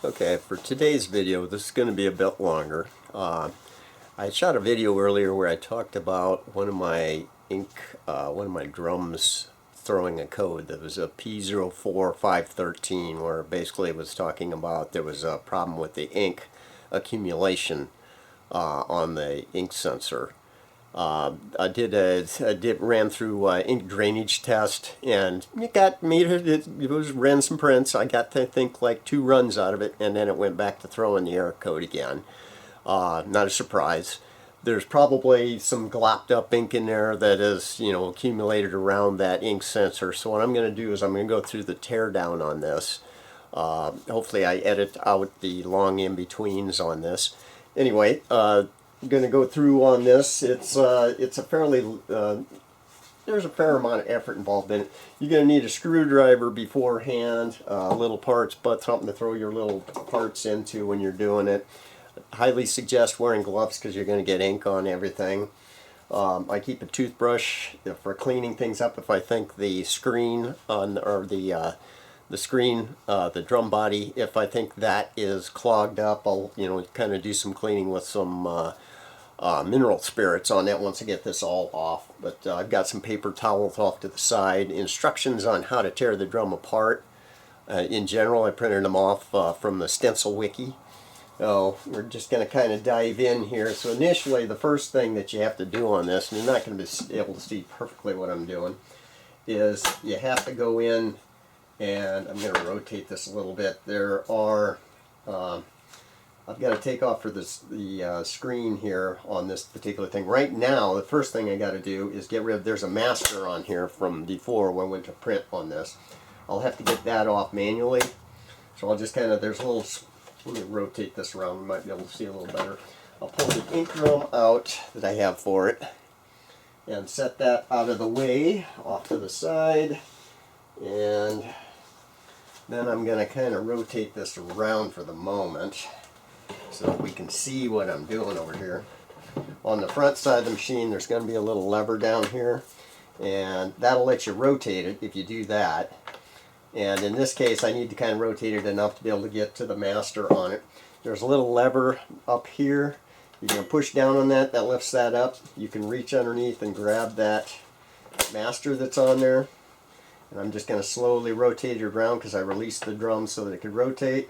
Okay, for today's video, this is going to be a bit longer. I shot a video earlier where I talked about one of my drums throwing a code that was a P04-513, where basically it was talking about there was a problem with the ink accumulation on the ink sensor. I ran through ink drainage test, and it was ran some prints. I got to think like 2 runs out of it, and then it went back to throwing the error code again. Not a surprise. There's probably some glopped up ink in there that is, accumulated around that ink sensor. So what I'm going to do is I'm going to go through the teardown on this. Hopefully I edit out the long in-betweens on this. Anyway, I'm going to go through on this. It's a fairly there's a fair amount of effort involved in it. You're going to need a screwdriver beforehand, little parts, but something to throw your little parts into when you're doing it. I highly suggest wearing gloves because you're going to get ink on everything. I keep a toothbrush for cleaning things up if I think the screen on the drum body, if I think that is clogged up, I'll kind of do some cleaning with some mineral spirits on that once I get this all off. But I've got some paper towels off to the side, instructions on how to tear the drum apart. In general, I printed them off from the stencil wiki. So we're just going to kind of dive in here. So initially, the first thing that you have to do on this, and you're not going to be able to see perfectly what I'm doing, is you have to go in, and I'm going to rotate this a little bit. There are I've got to take off for the screen here on this particular thing. Right now, the first thing I got to do is get rid of, there's a master on here from before when I went to print on this. I'll have to get that off manually. So I'll just kind of, there's a little, let me rotate this around, we might be able to see a little better. I'll pull the ink drum out that I have for it and set that out of the way, off to the side. And then I'm going to kind of rotate this around for the moment, so that we can see what I'm doing over here. On the front side of the machine, there's going to be a little lever down here, and that'll let you rotate it if you do that. And in this case, I need to kind of rotate it enough to be able to get to the master on it. There's a little lever up here. You're going to push down on that, that lifts that up. You can reach underneath and grab that master that's on there. And I'm just going to slowly rotate it around because I released the drum so that it could rotate.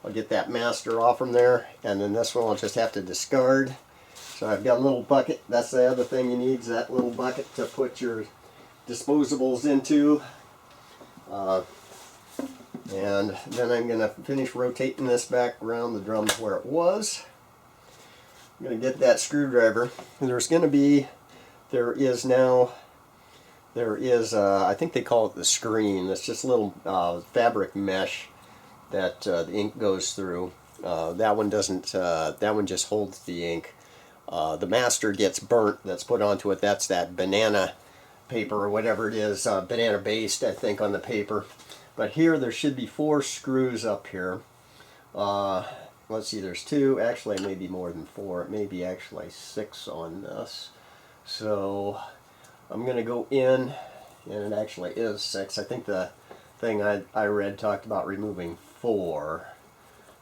I'll get that master off from there, and then this one I'll just have to discard. So I've got a little bucket. That's the other thing you need, is that little bucket to put your disposables into. And then I'm going to finish rotating this back around the drum where it was. I'm going to get that screwdriver. And I think they call it the screen. It's just a little fabric mesh that the ink goes through. That one doesn't. That one just holds the ink. The master gets burnt. That's put onto it. That's that banana paper or whatever it is, banana based, I think, on the paper. But here there should be 4 screws up here. Let's see. There's 2. Actually, it may be more than 4. It may be actually 6 on this. So I'm going to go in, and it actually is 6. I think the thing I read talked about removing 4,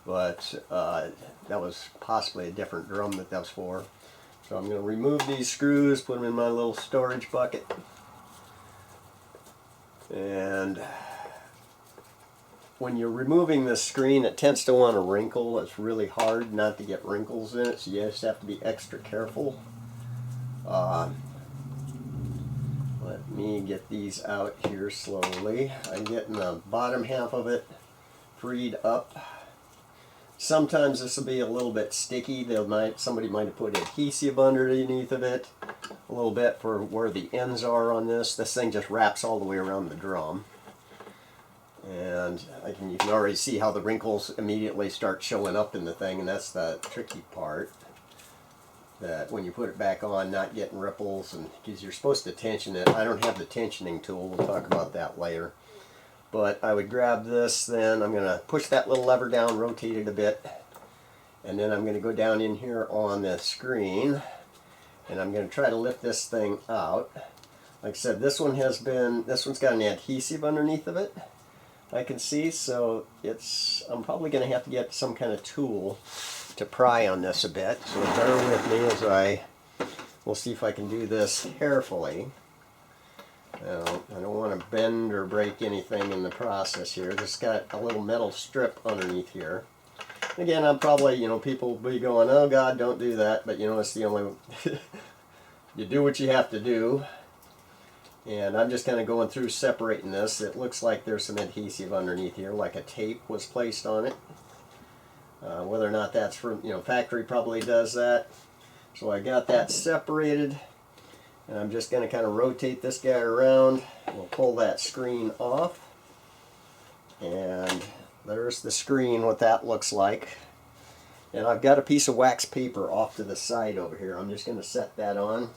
but that was possibly a different drum that was for. So I'm going to remove these screws, put them in my little storage bucket, and when you're removing this screen, it tends to want to wrinkle. It's really hard not to get wrinkles in it, so you just have to be extra careful. Let me get these out here slowly. I'm getting the bottom half of it freed up. Sometimes this will be a little bit sticky. Somebody might have put adhesive underneath of it a little bit for where the ends are on this. This thing just wraps all the way around the drum. And you can already see how the wrinkles immediately start showing up in the thing, and that's the tricky part. That when you put it back on, not getting ripples, and because you're supposed to tension it. I don't have the tensioning tool. We'll talk about that later. But I would grab this, then I'm going to push that little lever down, rotate it a bit, and then I'm going to go down in here on the screen, and I'm going to try to lift this thing out. Like I said, this one's got an adhesive underneath of it. I can see, so I'm probably going to have to get some kind of tool to pry on this a bit. So bear with me as we'll see if I can do this carefully. Now, I don't want to bend or break anything in the process here. Just got a little metal strip underneath here. Again, I'm probably, people will be going, oh God, don't do that. But it's the only, you do what you have to do. And I'm just kind of going through separating this. It looks like there's some adhesive underneath here, like a tape was placed on it. Whether or not that's from, factory probably does that. So I got that separated. And I'm just going to kind of rotate this guy around. We'll pull that screen off. And there's the screen, what that looks like. And I've got a piece of wax paper off to the side over here. I'm just going to set that on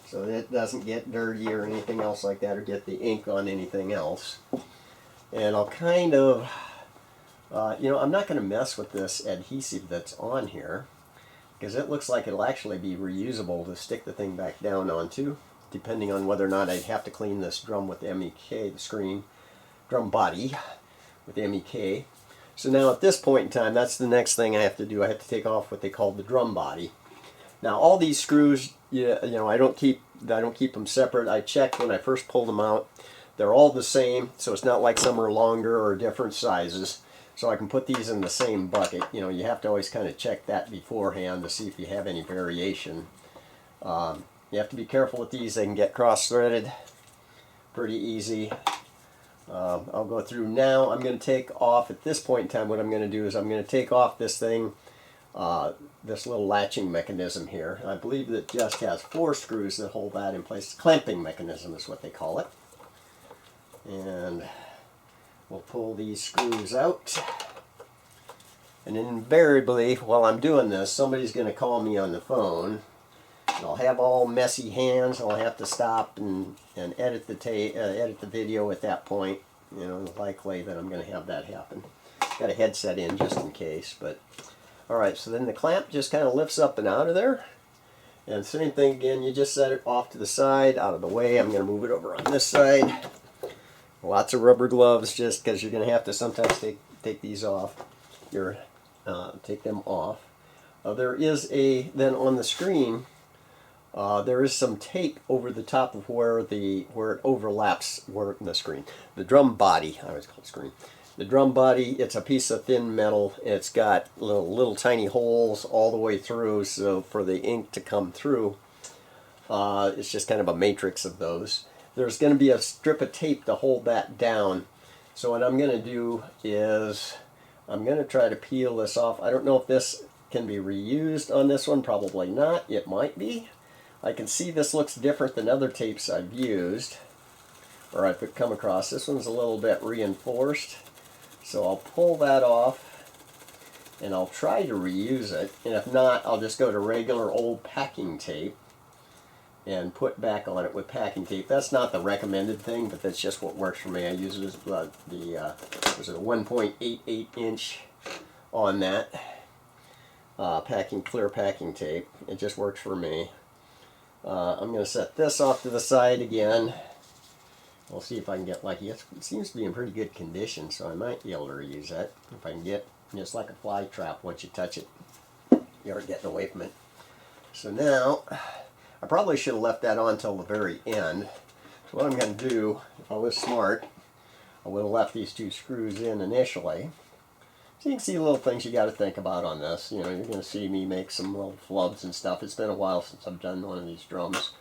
so that it doesn't get dirty or anything else like that, or get the ink on anything else. And I'll kind of, I'm not going to mess with this adhesive that's on here, because it looks like it'll actually be reusable to stick the thing back down onto, depending on whether or not I'd have to clean this drum with the MEK, the screen, drum body with the MEK. So now at this point in time, that's the next thing I have to do. I have to take off what they call the drum body. Now all these screws, I don't keep them separate. I checked when I first pulled them out. They're all the same, so it's not like some are longer or different sizes. So I can put these in the same bucket. You have to always kind of check that beforehand to see if you have any variation. You have to be careful with these. They can get cross-threaded pretty easy. I'll go through now. I'm going to take off, at this point in time, what I'm going to do is I'm going to take off this thing, this little latching mechanism here. I believe that it just has 4 screws that hold that in place. Clamping mechanism is what they call it. And we'll pull these screws out. And invariably, while I'm doing this, somebody's going to call me on the phone. I'll have all messy hands. I'll have to stop and edit the video at that point. Likely that I'm going to have that happen. Got a headset in just in case. But all right, so then the clamp just kind of lifts up and out of there. And same thing again. You just set it off to the side, out of the way. I'm going to move it over on this side. Lots of rubber gloves, just because you're going to have to sometimes take these off. Take them off. There is then on the screen. There is some tape over the top of where it overlaps the screen. The drum body, I always call it screen. The drum body, it's a piece of thin metal. It's got little tiny holes all the way through, so for the ink to come through, it's just kind of a matrix of those. There's going to be a strip of tape to hold that down. So what I'm going to do is I'm going to try to peel this off. I don't know if this can be reused on this one. Probably not. It might be. I can see this looks different than other tapes I've used or I've come across. This one's a little bit reinforced. So I'll pull that off and I'll try to reuse it. And if not, I'll just go to regular old packing tape and put back on it with packing tape. That's not the recommended thing, but that's just what works for me. I use it as was it a 1.88 inch on that clear packing tape. It just works for me. I'm going to set this off to the side again. We'll see if I can get lucky. It seems to be in pretty good condition, so I might be able to reuse that. If I can get, just like a fly trap, once you touch it, you aren't getting away from it. So now, I probably should have left that on until the very end. So what I'm going to do, if I was smart, I would have left these 2 screws in initially. So you can see little things you got to think about on this. You're going to see me make some little flubs and stuff. It's been a while since I've done one of these drums.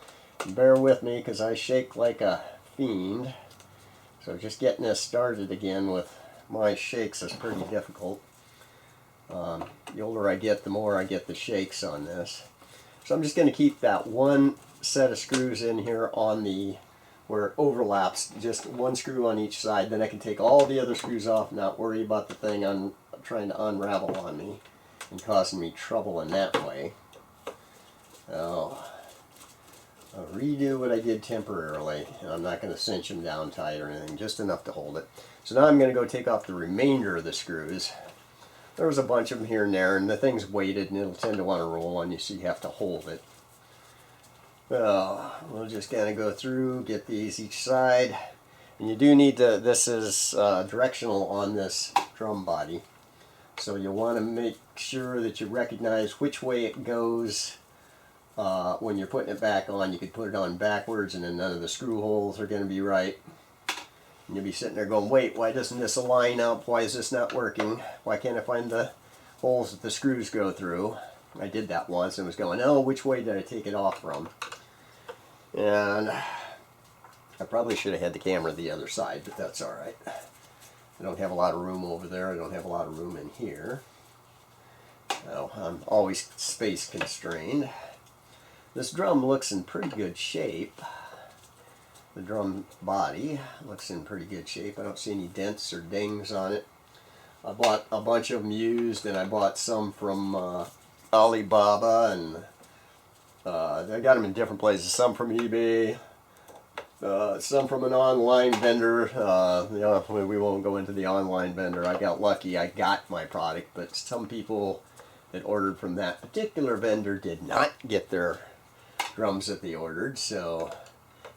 And bear with me because I shake like a fiend. So just getting this started again with my shakes is pretty difficult. The older I get, the more I get the shakes on this. So I'm just going to keep that one set of screws in here on where it overlaps, just 1 screw on each side. Then I can take all the other screws off, not worry about the thing trying to unravel on me and causing me trouble in that way. Oh, I'll redo what I did temporarily. I'm not going to cinch them down tight or anything, just enough to hold it. So now I'm going to go take off the remainder of the screws. There was a bunch of them here and there, and the thing's weighted and it'll tend to want to roll on you, so you have to hold it. We'll just kind of go through, get these each side. And you do need to, this is directional on this drum body. So you'll want to make sure that you recognize which way it goes when you're putting it back on. You could put it on backwards and then none of the screw holes are going to be right. And you'll be sitting there going, wait, why doesn't this align up? Why is this not working? Why can't I find the holes that the screws go through? I did that once and was going, oh, which way did I take it off from? And I probably should have had the camera the other side, but that's alright. I don't have a lot of room over there. I don't have a lot of room in here. So I'm always space constrained. This drum looks in pretty good shape. The drum body looks in pretty good shape. I don't see any dents or dings on it. I bought a bunch of them used, and I bought some from Alibaba, and I got them in different places. Some from eBay. Some from an online vendor. We won't go into the online vendor. I got lucky. I got my product, but some people that ordered from that particular vendor did not get their drums that they ordered. So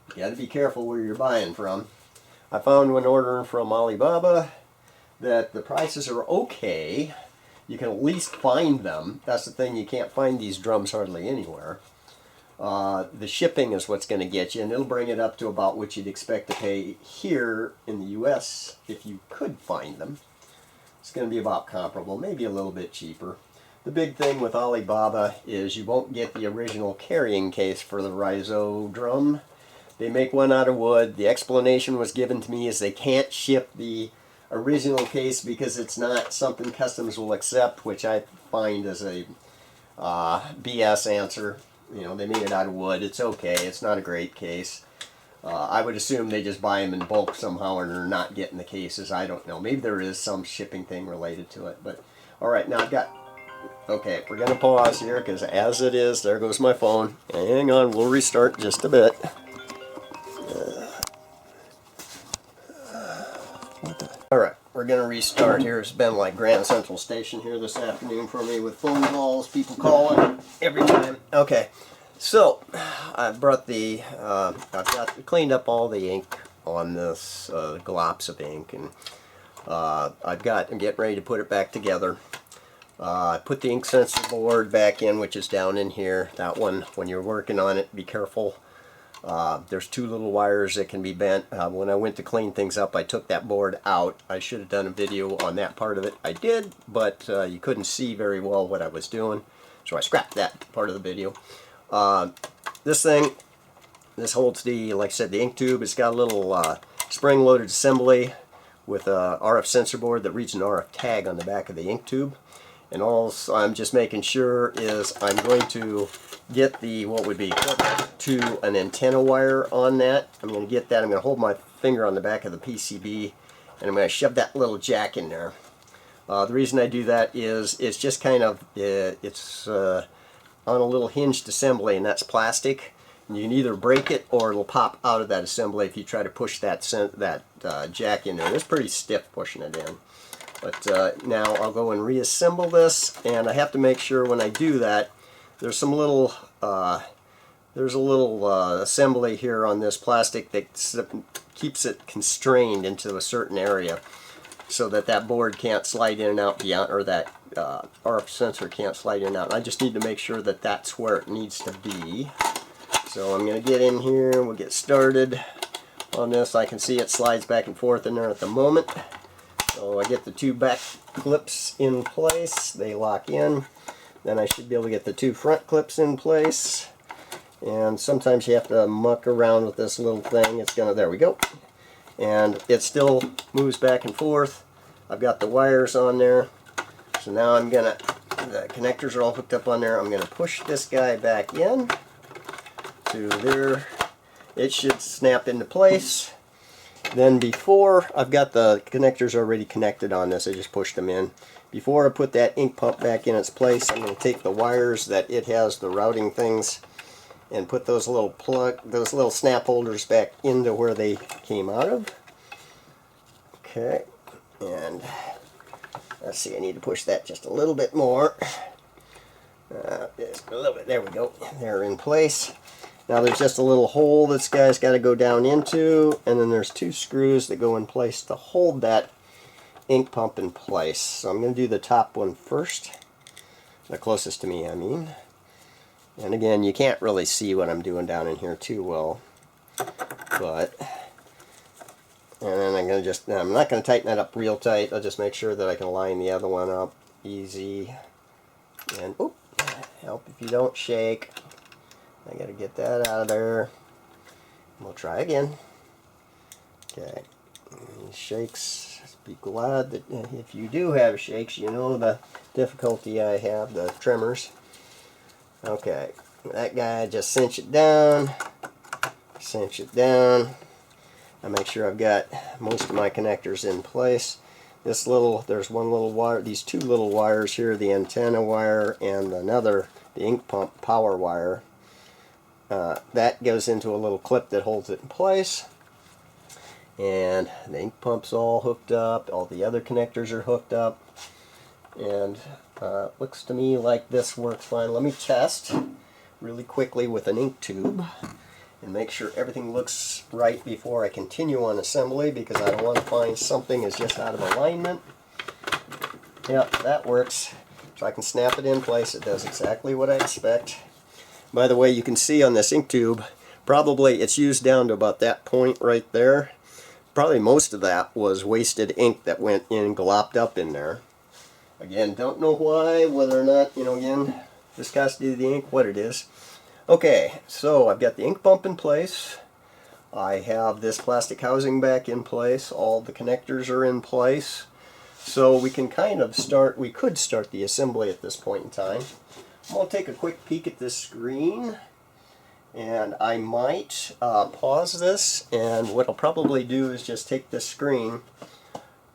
you got to be careful where you're buying from. I found when ordering from Alibaba that the prices are okay. You can at least find them. That's the thing. You can't find these drums hardly anywhere. The shipping is what's going to get you, and it'll bring it up to about what you'd expect to pay here in the US if you could find them. It's going to be about comparable, maybe a little bit cheaper. The big thing with Alibaba is you won't get the original carrying case for the Riso drum. They make one out of wood. The explanation was given to me is they can't ship the original case because it's not something customs will accept, which I find is a BS answer. You know, they made it out of wood. It's okay. It's not a great case. I would assume they just buy them in bulk somehow and are not getting the cases. I don't know. Maybe there is some shipping thing related to it. But, all right, now I've got... Okay, we're going to pause here because as it is, there goes my phone. Hang on, we'll restart just a bit. All right, we're going to restart here. It's been like Grand Central Station here this afternoon for me with phone calls, people calling every time. Okay, so I brought the, cleaned up all the ink on this glops of ink, and I'm getting ready to put it back together. I put the ink sensor board back in, which is down in here. That one, when you're working on it, be careful. There's two little wires that can be bent. When I went to clean things up, I took that board out. I should have done a video on that part of it. I did, but you couldn't see very well what I was doing, so I scrapped that part of the video. This thing, this holds the, like I said, the ink tube. It's got a little spring-loaded assembly with a RF sensor board that reads an RF tag on the back of the ink tube. And all I'm just making sure is I'm going to get the, what would be to an antenna wire on that. I'm going to get that. I'm going to hold my finger on the back of the PCB, and I'm going to shove that little jack in there. The reason I do that is it's just kind of, it's on a little hinged assembly, and that's plastic. And you can either break it or it'll pop out of that assembly if you try to push that jack in there. It's pretty stiff pushing it in. But now I'll go and reassemble this, and I have to make sure when I do that, there's some little, assembly here on this plastic that keeps it constrained into a certain area, so that that board can't slide in and out beyond, or that RF sensor can't slide in and out. I just need to make sure that that's where it needs to be. So I'm going to get in here and we'll get started on this. I can see it slides back and forth in there at the moment. So I get the two back clips in place, they lock in. Then I should be able to get the two front clips in place. And sometimes you have to muck around with this little thing. It's gonna, there we go. And it still moves back and forth. I've got the wires on there. So now I'm gonna, the connectors are all hooked up on there. I'm gonna push this guy back in to there. It should snap into place. Then before, I've got the connectors already connected on this, I just pushed them in. Before I put that ink pump back in its place, I'm going to take the wires that it has, the routing things, and put those little snap holders back into where they came out of. Okay, and let's see, I need to push that just a little bit more. Just a little bit, there we go, they're in place. Now there's just a little hole this guy's got to go down into, and then there's 2 screws that go in place to hold that ink pump in place. So I'm going to do the top one first, the closest to me, I mean. And again, you can't really see what I'm doing down in here too well, but, and then I'm not going to tighten that up real tight. I'll just make sure that I can line the other one up easy. And oop, help if you don't shake. I got to get that out of there. We'll try again. Okay, shakes. Be glad that if you do have shakes, you know the difficulty I have, the tremors. Okay, that guy, just cinch it down. Cinch it down. I make sure I've got most of my connectors in place. There's one little wire, these 2 little wires here, the antenna wire and another, the ink pump power wire. That goes into a little clip that holds it in place. And the ink pump's all hooked up, all the other connectors are hooked up. And looks to me like this works fine. Let me test really quickly with an ink tube and make sure everything looks right before I continue on assembly, because I don't want to find something is just out of alignment. Yep, that works. So I can snap it in place. It does exactly what I expect. By the way, you can see on this ink tube, probably it's used down to about that point right there. Probably most of that was wasted ink that went in, glopped up in there. Again, don't know why, whether or not, again, viscosity of the ink, what it is. Okay, so I've got the ink pump in place. I have this plastic housing back in place. All the connectors are in place. So we can kind of start, we could start the assembly at this point in time. I'm going to take a quick peek at this screen. And I might pause this, and what I'll probably do is just take this screen,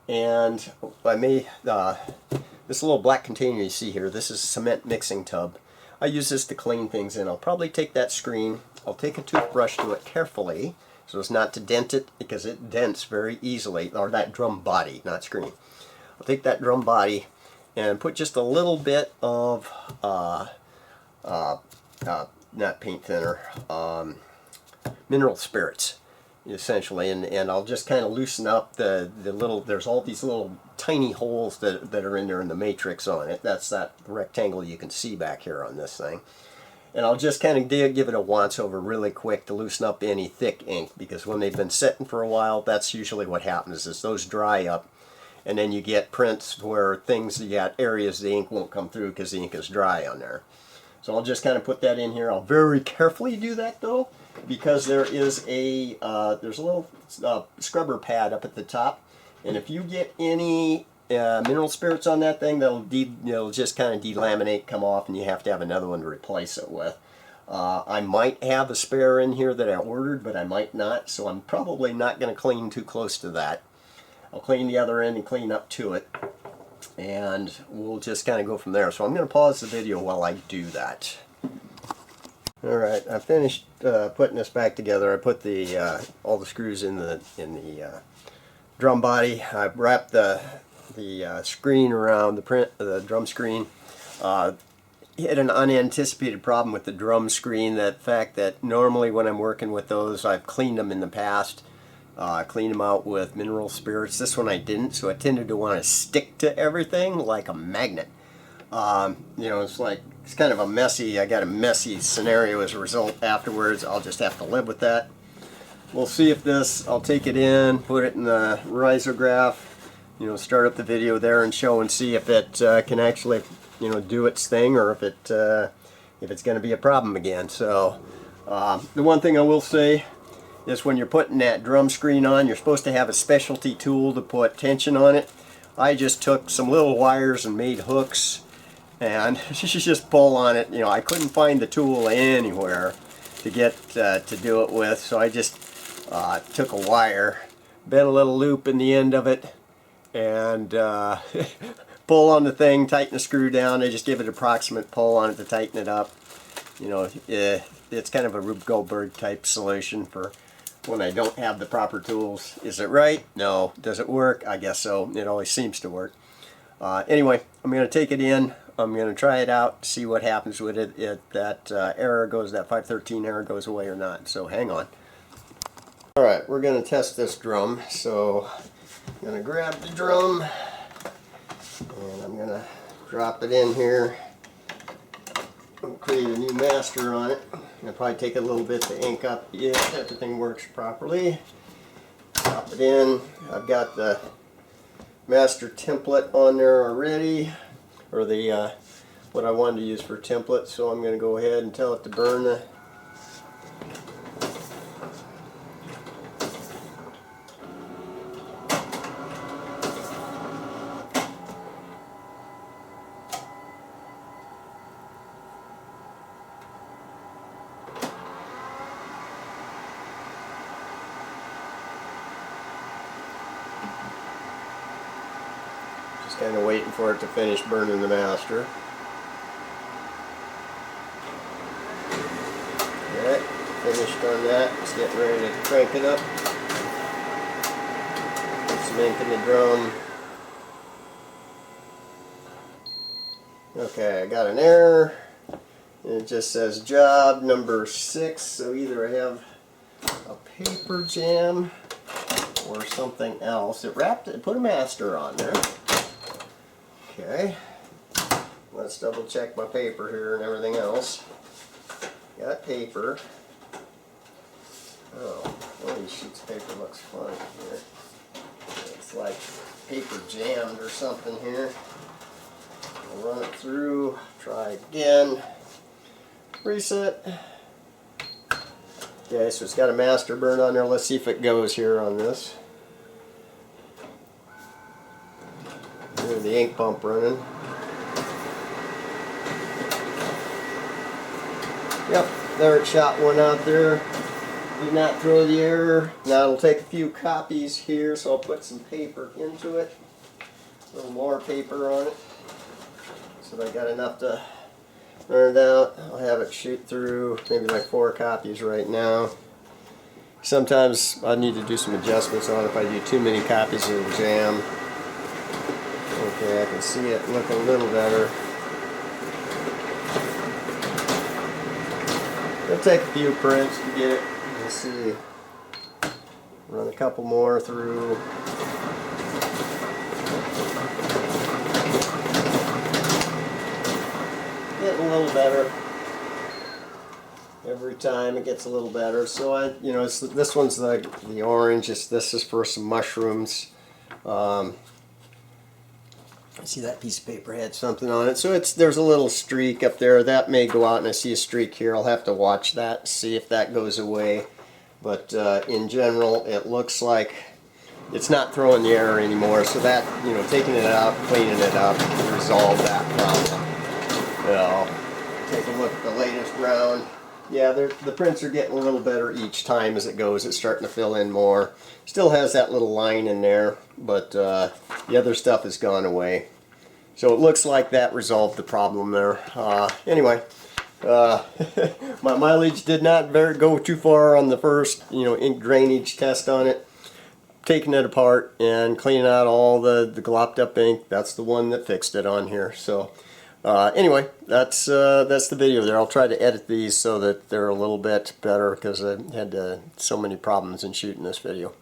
and I may, this little black container you see here, this is a cement mixing tub. I use this to clean things in. I'll probably take that screen, I'll take a toothbrush to it carefully, so as not to dent it, because it dents very easily, or that drum body, not screen. I'll take that drum body and put just a little bit of, not paint thinner, mineral spirits, essentially, and I'll just kind of loosen up the little, there's all these little tiny holes that are in there in the matrix on it. That's that rectangle you can see back here on this thing. And I'll just kind of give it a once over really quick to loosen up any thick ink, because when they've been sitting for a while, that's usually what happens, is those dry up, and then you get prints where things, you got areas the ink won't come through because the ink is dry on there. So I'll just kind of put that in here. I'll very carefully do that though, because there is a there's a little scrubber pad up at the top, and if you get any mineral spirits on that thing, they'll just kind of delaminate, come off, and you have to have another one to replace it with. I might have a spare in here that I ordered, but I might not, so I'm probably not going to clean too close to that. I'll clean the other end and clean up to it, and we'll just kind of go from there. So I'm going to pause the video while I do that. Alright, I finished putting this back together. I put the all the screws in the drum body. I wrapped the screen around the drum screen. Hit an unanticipated problem with the drum screen, that fact that normally when I'm working with those, I've cleaned them in the past. Cleaned them out with mineral spirits. This one I didn't, so I tended to want to stick to everything like a magnet. It's kind of a messy, I got a messy scenario as a result afterwards. I'll just have to live with that. We'll see if this, I'll take it in, put it in the risograph, start up the video there and show and see if it can actually, do its thing, or if it's going to be a problem again. So the one thing I will say is, when you're putting that drum screen on, you're supposed to have a specialty tool to put tension on it. I just took some little wires and made hooks, and just pull on it. I couldn't find the tool anywhere to get to do it with, so I just took a wire, bent a little loop in the end of it, and pull on the thing, tighten the screw down. I just give it an approximate pull on it to tighten it up. It's kind of a Rube Goldberg type solution for when I don't have the proper tools. Is it right? No. Does it work? I guess so. It always seems to work. Anyway, I'm going to take it in, I'm going to try it out, see what happens with it, if that error goes, that 513 error goes away or not. So hang on. Alright, we're going to test this drum. So I'm going to grab the drum and I'm going to drop it in here. I'll create a new master on it. It'll probably take a little bit to ink up if everything works properly. Drop it in. I've got the master template on there already, or the what I wanted to use for template, so I'm going to go ahead and tell it to burn the kind of waiting for it to finish burning the master. Alright, finished on that. It's getting ready to crank it up. Put some ink in the drum. Okay, I got an error. And it just says job number 6. So either I have a paper jam or something else. It put a master on there. Okay, let's double check my paper here and everything else. Got paper. Oh, one of these sheets of paper looks funny here. It's like paper jammed or something here. I'll run it through, try again, reset. Okay, so it's got a master burn on there. Let's see if it goes here on this. Here's the ink pump running. Yep, there it shot one out there. Did not throw the error. Now it'll take a few copies here, so I'll put some paper into it. A little more paper on it. So that I got enough to burn it out. I'll have it shoot through maybe like 4 copies right now. Sometimes I need to do some adjustments on it if I do too many copies of the jam. Okay, I can see it look a little better. It'll take a few prints to get it. Let's see. Run a couple more through. Getting a little better. Every time it gets a little better. So this one's the orange. This is for some mushrooms. See that piece of paper had something on it, so there's a little streak up there that may go out, and I see a streak here. I'll have to watch that, see if that goes away. But in general, it looks like it's not throwing the error anymore. So that, taking it out, cleaning it up, resolved that problem. Take a look at the latest round. Yeah, the prints are getting a little better each time as it goes. It's starting to fill in more. Still has that little line in there, but the other stuff has gone away. So it looks like that resolved the problem there. Anyway, my mileage did not go too far on the first, ink drainage test on it. Taking it apart and cleaning out all the glopped up ink. That's the one that fixed it on here. So. Anyway, that's the video there. I'll try to edit these so that they're a little bit better because I had so many problems in shooting this video.